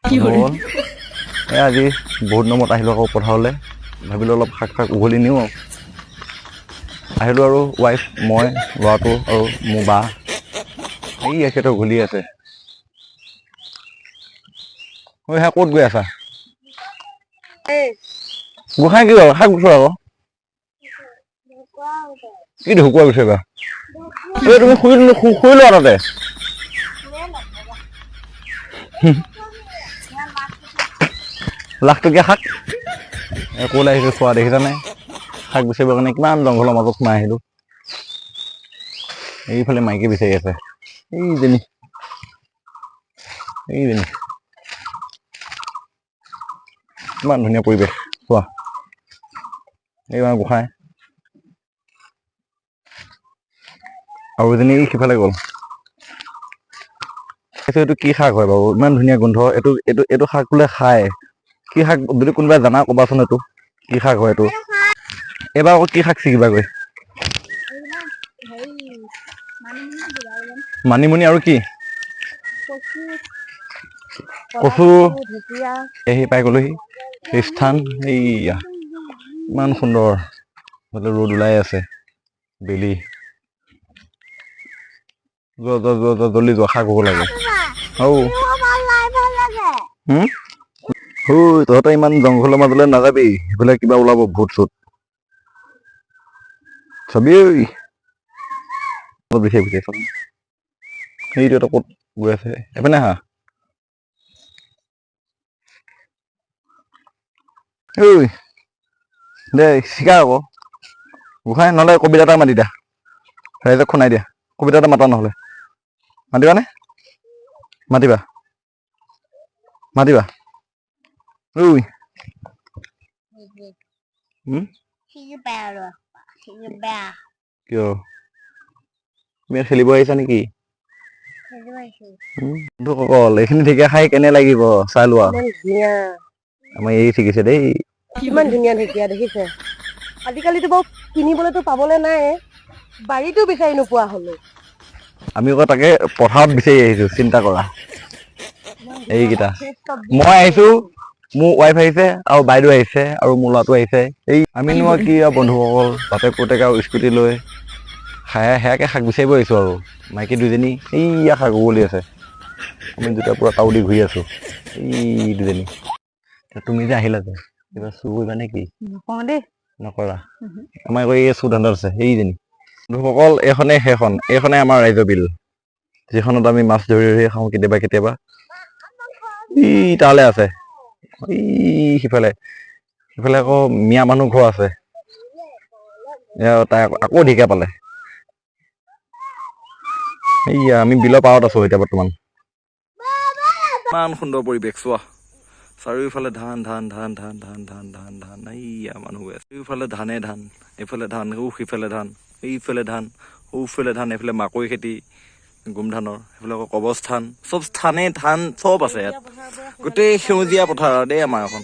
আজি বহুত দিনৰ মূৰত আহিলোঁ আকৌ পথাৰলৈ ভাবিলোঁ অলপ শাক উঘলি নিওঁ আহিলোঁ আৰু ৱাইফ মই ল'ৰাটো আৰু মোৰ বা এই এখেতে উঘলি আছে ঐ হা ক'ত গৈ আছা গোসাঁই কি শাক গুচোৱা আকৌ কি ঢুকুৱা গুচাবা এই তুমি শুই লোৱা তাতে লাখটকীয়া শাক ক'লৈ আহিছোঁ চোৱা দেখিছানে শাক বিচাৰিবৰ কাৰণে কিমান জংঘলৰ মাজত সোমাই আহিলোঁ এইফালে মাইকী বিচাৰি আছে এইজনী ইমান ধুনীয়া পৰিৱেশ চোৱা এইবাৰ গোসাঁই আৰু এজনী সিফালে গ'ল এইটো কি শাক হয় বাৰু ইমান ধুনীয়া গোন্ধ এইটো শাক বোলে খায় কি শাক যদি কোনোবাই জানা ক'বাচোন এইটো কি শাক হয় এইটো এইবাৰ আকৌ কি শাক ছিগিবাগৈ মানিমুনি আৰু কি কচু এই পাই গ'লোহি স্থান এইয়া ইমান সুন্দৰ ৰ'দ ওলাই আছে বেলি জলদি যোৱা শাক হ'ব লাগে তহঁতে ইমান জংঘলৰ মাজলৈ নাযাবি সেইফালে কিবা ওলাব ভূত চুত চাবি বিচাৰি সেইটো এটা ক'ত গৈ আছে এপিনে হা ঐ দে চিকা আকৌ গোসাঁই নহ'লে কবিতা এটা মাতি দিয়া ৰাইজক শুনাই দিয়া কবিতা এটা মাতা নহ'লে মাতিবানে মাতিবা ঐ কিয় তুমি খেলিব আহিছা নেকি অকল এইখিনি ঢেকীয়া খাই কেনে লাগিব চাই লোৱা আমাৰ এই শিকিছে দেই কিমান ধুনীয়া ঢেকীয়া দেখিছে আজিকালিতো বাৰু কিনিবলৈতো পাবলৈ নাই বাৰীতো বিচাৰি নোপোৱা হলো আমি আকৌ তাকে পথাৰত বিচাৰি আহিছো চিন্তা কৰা এইকেইটা মই আহিছো মোৰ ৱাইফ আহিছে আৰু বাইদেউ আহিছে আৰু মোৰ ল'ৰাটো আহিছে এই আমিনো কি আৰু বন্ধুসকল বাপেক পুতেক আৰু স্কুটি লৈ সেয়াকে শাক বিচাৰিব আহিছো আৰু মাইকী দুজনী এইয়া শাক উঘলি আছে আমি দুটা পুৰা টাউদি ঘূৰি আছো এই দুজনী তুমি যে আহিলা যে কিবা চুৰ কৰিবা নে কি নকৰা আমাৰ আকৌ এই চুৰ ধান্দাত আছে এইজনী বন্ধুসকল এইখনে আমাৰ ৰাইজৰ বিল যিখনত আমি মাছ ধৰি খাওঁ কেতিয়াবা ই তালে আছে সিফালে আকৌ মিয়া মানুহ ঘৰ আছে তাই আকৌ ঢেকীয়া পালে এইয়া আমি বিলৰ পাৰত আছো এতিয়া বৰ্তমান ইমান সুন্দৰ পৰিৱেশ চোৱা চাৰিওফালে ধান এইয়া মানুহ গৈ আছে চাৰিওফালে ধানে ধান এইফালে ধান সিফালে ধান এইফালে ধান সৌফালে ধান এইফালে মাকৈ খেতি গোমধানৰ সেইফালে আকৌ কবচ ধান চব স্থানে ধান চব আছে ইয়াত গোটেই সেউজীয়া পথাৰ দেই আমাৰ এখন